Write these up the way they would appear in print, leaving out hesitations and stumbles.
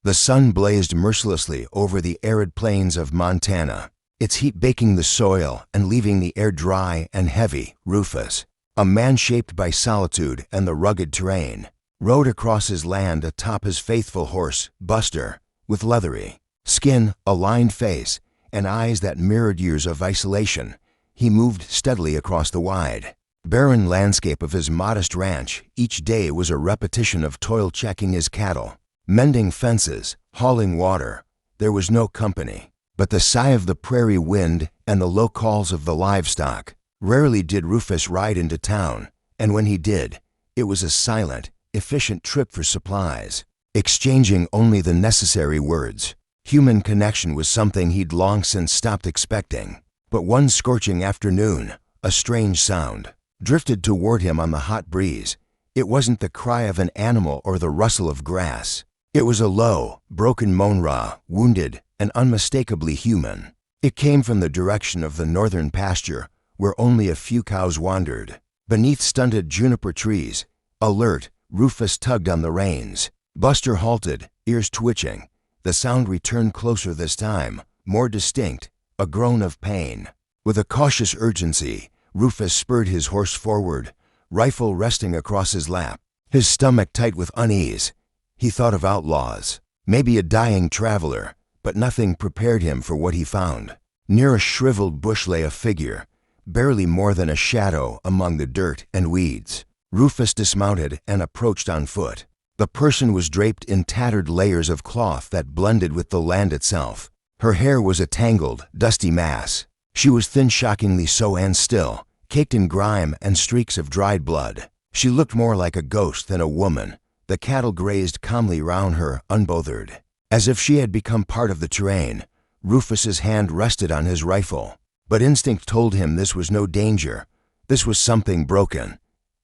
The sun blazed mercilessly over the arid plains of Montana, its heat baking the soil and leaving the air dry and heavy. Rufus, a man shaped by solitude and the rugged terrain, rode across his land atop his faithful horse, Buster, with leathery skin, a lined face, and eyes that mirrored years of isolation. He moved steadily across the wide, barren landscape of his modest ranch. Each day was a repetition of toil, checking his cattle, mending fences, hauling water. There was no company but the sigh of the prairie wind and the low calls of the livestock. Rarely did Rufus ride into town, and when he did, it was a silent, efficient trip for supplies, exchanging only the necessary words. Human connection was something he'd long since stopped expecting. But one scorching afternoon, a strange sound drifted toward him on the hot breeze. It wasn't the cry of an animal or the rustle of grass. It was a low, broken moan, raw, wounded, and unmistakably human. It came from the direction of the northern pasture, where only a few cows wandered. Beneath stunted juniper trees, alert, Rufus tugged on the reins. Buster halted, ears twitching. The sound returned closer this time, more distinct, a groan of pain. With a cautious urgency, Rufus spurred his horse forward, rifle resting across his lap, his stomach tight with unease. He thought of outlaws, maybe a dying traveler, but nothing prepared him for what he found. Near a shriveled bush lay a figure, barely more than a shadow among the dirt and weeds. Rufus dismounted and approached on foot. The person was draped in tattered layers of cloth that blended with the land itself. Her hair was a tangled, dusty mass. She was thin, shockingly so, and still, caked in grime and streaks of dried blood. She looked more like a ghost than a woman. The cattle grazed calmly round her, unbothered, as if she had become part of the terrain. Rufus's hand rested on his rifle, but instinct told him this was no danger. This was something broken.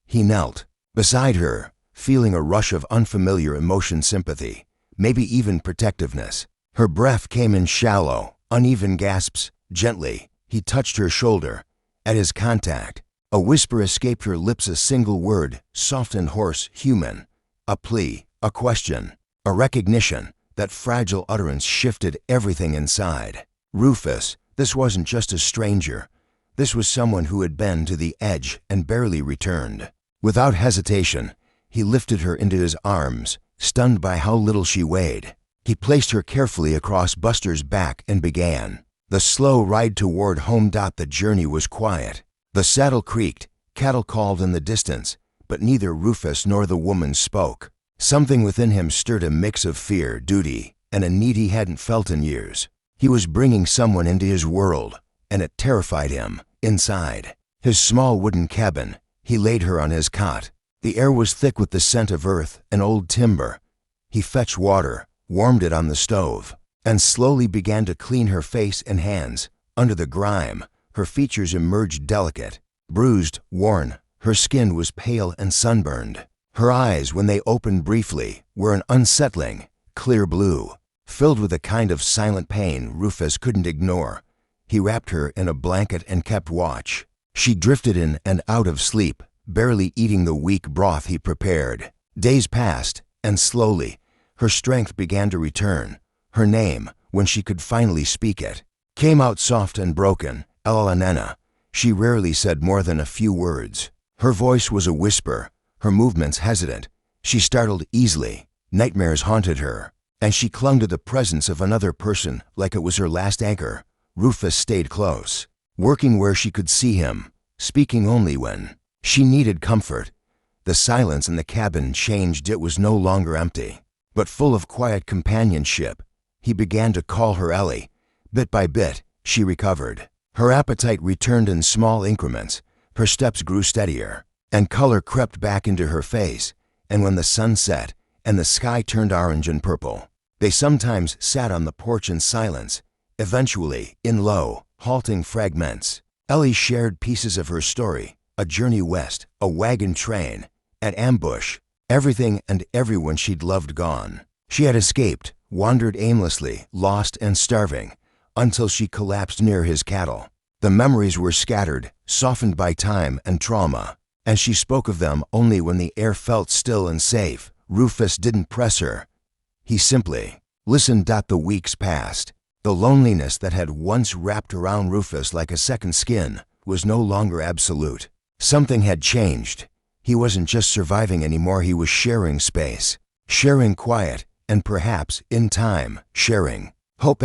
He knelt beside her, feeling a rush of unfamiliar emotion, sympathy, maybe even protectiveness. Her breath came in shallow, uneven gasps. Gently, he touched her shoulder. At his contact, a whisper escaped her lips, a single word, soft and hoarse, human. A plea, a question, a recognition. That fragile utterance shifted everything inside. Rufus, this wasn't just a stranger. This was someone who had been to the edge and barely returned. Without hesitation, he lifted her into his arms, stunned by how little she weighed. He placed her carefully across Buster's back and began the slow ride toward home. The journey was quiet. The saddle creaked, cattle called in the distance, but neither Rufus nor the woman spoke. Something within him stirred, a mix of fear, duty, and a need he hadn't felt in years. He was bringing someone into his world, and it terrified him. Inside his small wooden cabin, he laid her on his cot. The air was thick with the scent of earth and old timber. He fetched water, warmed it on the stove, and slowly began to clean her face and hands. Under the grime, her features emerged delicate, bruised, worn. Her skin was pale and sunburned. Her eyes, when they opened briefly, were an unsettling, clear blue, filled with a kind of silent pain Rufus couldn't ignore. He wrapped her in a blanket and kept watch. She drifted in and out of sleep, barely eating the weak broth he prepared. Days passed, and slowly, her strength began to return. Her name, when she could finally speak it, came out soft and broken, Elanena. She rarely said more than a few words. Her voice was a whisper, her movements hesitant. She startled easily. Nightmares haunted her, and she clung to the presence of another person like it was her last anchor. Rufus stayed close, working where she could see him, speaking only when she needed comfort. The silence in the cabin changed. It was no longer empty, but full of quiet companionship. He began to call her Ellie. Bit by bit, she recovered. Her appetite returned in small increments. Her steps grew steadier, and color crept back into her face. And when the sun set and the sky turned orange and purple, they sometimes sat on the porch in silence. Eventually, in low, halting fragments, Ellie shared pieces of her story: a journey west, a wagon train, an ambush, everything and everyone she'd loved gone. She had escaped, wandered aimlessly, lost and starving, until she collapsed near his cattle. The memories were scattered, softened by time and trauma, and she spoke of them only when the air felt still and safe. Rufus didn't press her. He simply Listen. The weeks passed. The loneliness that had once wrapped around Rufus like a second skin was no longer absolute. Something had changed. He wasn't just surviving anymore, he was sharing space, sharing quiet, and perhaps, in time, sharing hope.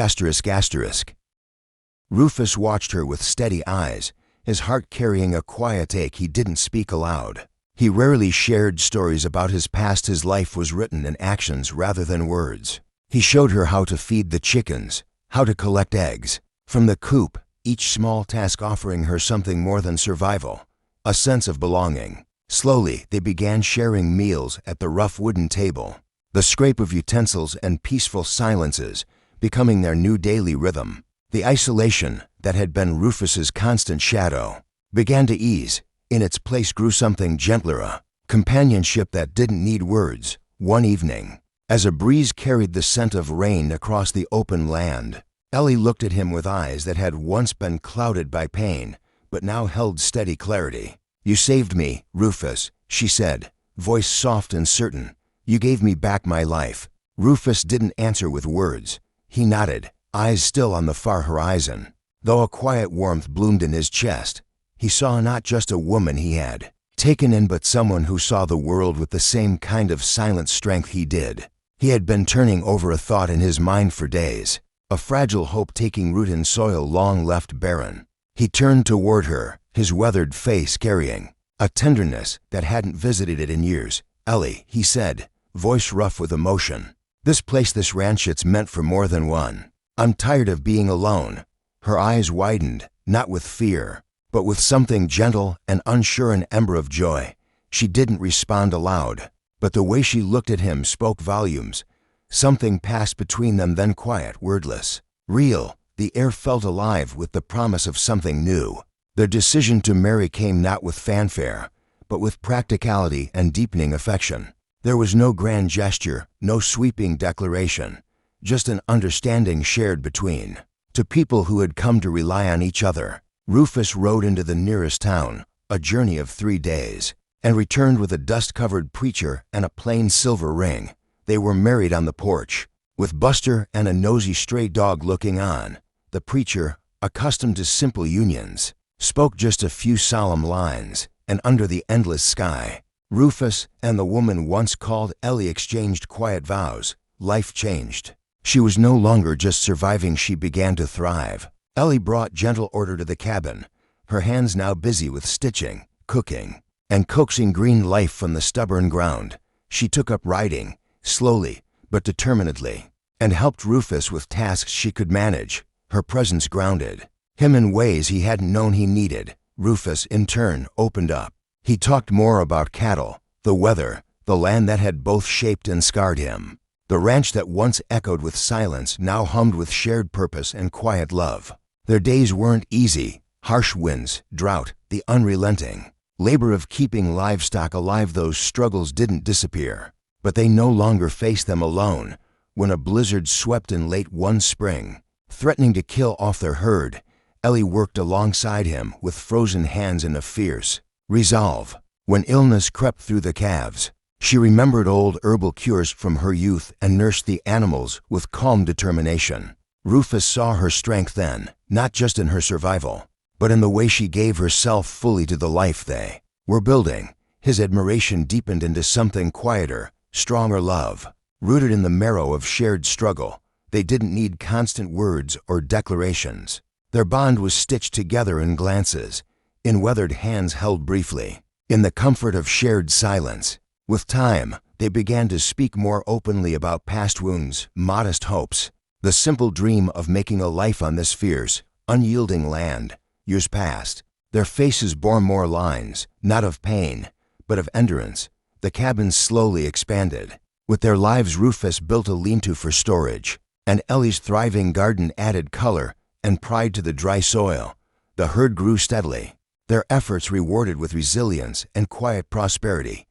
Rufus watched her with steady eyes, his heart carrying a quiet ache he didn't speak aloud. He rarely shared stories about his past. His life was written in actions rather than words. He showed her how to feed the chickens, how to collect eggs from the coop, each small task offering her something more than survival, a sense of belonging. Slowly, they began sharing meals at the rough wooden table, the scrape of utensils and peaceful silences becoming their new daily rhythm. The isolation that had been Rufus's constant shadow began to ease. In its place grew something gentler, a companionship that didn't need words. One evening, as a breeze carried the scent of rain across the open land, Ellie looked at him with eyes that had once been clouded by pain, but now held steady clarity. "You saved me, Rufus," she said, voice soft and certain. "You gave me back my life." Rufus didn't answer with words. He nodded, eyes still on the far horizon. Though a quiet warmth bloomed in his chest, he saw not just a woman he had taken in, but someone who saw the world with the same kind of silent strength he did. He had been turning over a thought in his mind for days, a fragile hope taking root in soil long left barren. He turned toward her, his weathered face carrying a tenderness that hadn't visited it in years. "Ellie," he said, voice rough with emotion. "This place, this ranch, it's meant for more than one. I'm tired of being alone." Her eyes widened, not with fear, but with something gentle and unsure, an ember of joy. She didn't respond aloud, but the way she looked at him spoke volumes. Something passed between them, then quiet, wordless, real. The air felt alive with the promise of something new. Their decision to marry came not with fanfare, but with practicality and deepening affection. There was no grand gesture, no sweeping declaration, just an understanding shared between two people who had come to rely on each other. Rufus rode into the nearest town, a journey of 3 days, and returned with a dust-covered preacher and a plain silver ring. They were married on the porch, with Buster and a nosy stray dog looking on. The preacher, accustomed to simple unions, spoke just a few solemn lines, and under the endless sky, Rufus and the woman once called Ellie exchanged quiet vows. Life changed. She was no longer just surviving, she began to thrive. Ellie brought gentle order to the cabin, her hands now busy with stitching, cooking, and coaxing green life from the stubborn ground. She took up writing, slowly but determinedly, and helped Rufus with tasks she could manage. Her presence grounded him in ways he hadn't known he needed. Rufus, in turn, opened up. He talked more about cattle, the weather, the land that had both shaped and scarred him. The ranch that once echoed with silence now hummed with shared purpose and quiet love. Their days weren't easy. Harsh winds, drought, the unrelenting labor of keeping livestock alive, those struggles didn't disappear. But they no longer faced them alone. When a blizzard swept in late one spring, threatening to kill off their herd, Ellie worked alongside him with frozen hands and a fierce resolve. When illness crept through the calves, she remembered old herbal cures from her youth and nursed the animals with calm determination. Rufus saw her strength then, not just in her survival, but in the way she gave herself fully to the life they were building. His admiration deepened into something quieter, stronger love, rooted in the marrow of shared struggle. They didn't need constant words or declarations. Their bond was stitched together in glances, in weathered hands held briefly, in the comfort of shared silence. With time, they began to speak more openly about past wounds, modest hopes, the simple dream of making a life on this fierce, unyielding land. Years passed. Their faces bore more lines, not of pain, but of endurance. The cabin slowly expanded. With their lives, Rufus built a lean-to for storage, and Ellie's thriving garden added color and pride to the dry soil. The herd grew steadily, their efforts rewarded with resilience and quiet prosperity.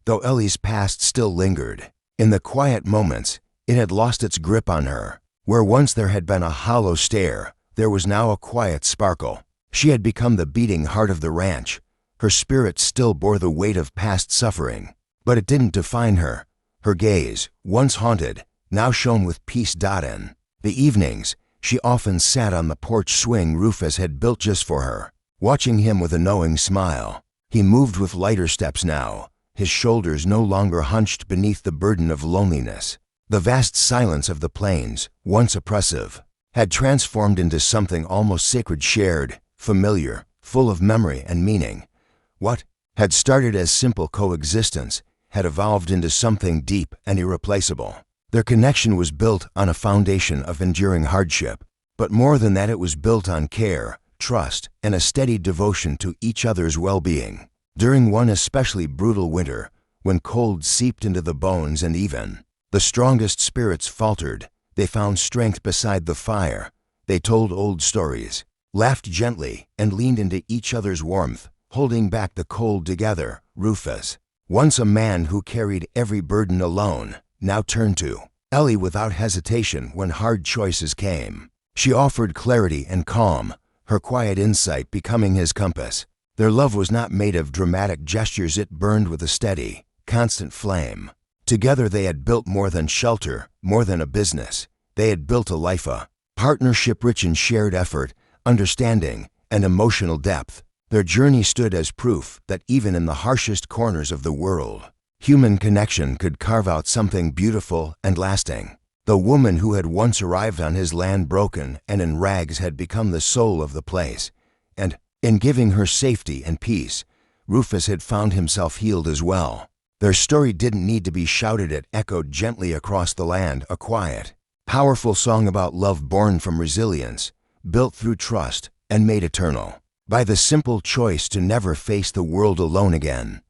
Though Ellie's past still lingered, in the quiet moments, it had lost its grip on her. Where once there had been a hollow stare, there was now a quiet sparkle. She had become the beating heart of the ranch. Her spirit still bore the weight of past suffering, but it didn't define her. Her gaze, once haunted, now shone with peace. In the evenings, she often sat on the porch swing Rufus had built just for her, watching him with a knowing smile. He moved with lighter steps now, his shoulders no longer hunched beneath the burden of loneliness. The vast silence of the plains, once oppressive, had transformed into something almost sacred, shared, familiar, full of memory and meaning. What had started as simple coexistence had evolved into something deep and irreplaceable. Their connection was built on a foundation of enduring hardship, but more than that, it was built on care, trust, and a steady devotion to each other's well-being. During one especially brutal winter, when cold seeped into the bones and even the strongest spirits faltered, they found strength beside the fire. They told old stories, laughed gently, and leaned into each other's warmth, holding back the cold together. Rufus, once a man who carried every burden alone, now turned to Ellie without hesitation when hard choices came. She offered clarity and calm, her quiet insight becoming his compass. Their love was not made of dramatic gestures, it burned with a steady, constant flame. Together they had built more than shelter, more than a business. They had built a life, a partnership rich in shared effort, understanding, and emotional depth. Their journey stood as proof that even in the harshest corners of the world, human connection could carve out something beautiful and lasting. The woman who had once arrived on his land broken and in rags had become the soul of the place, and in giving her safety and peace, Rufus had found himself healed as well. Their story didn't need to be shouted, it echoed gently across the land, a quiet, powerful song about love born from resilience, built through trust, and made eternal by the simple choice to never face the world alone again.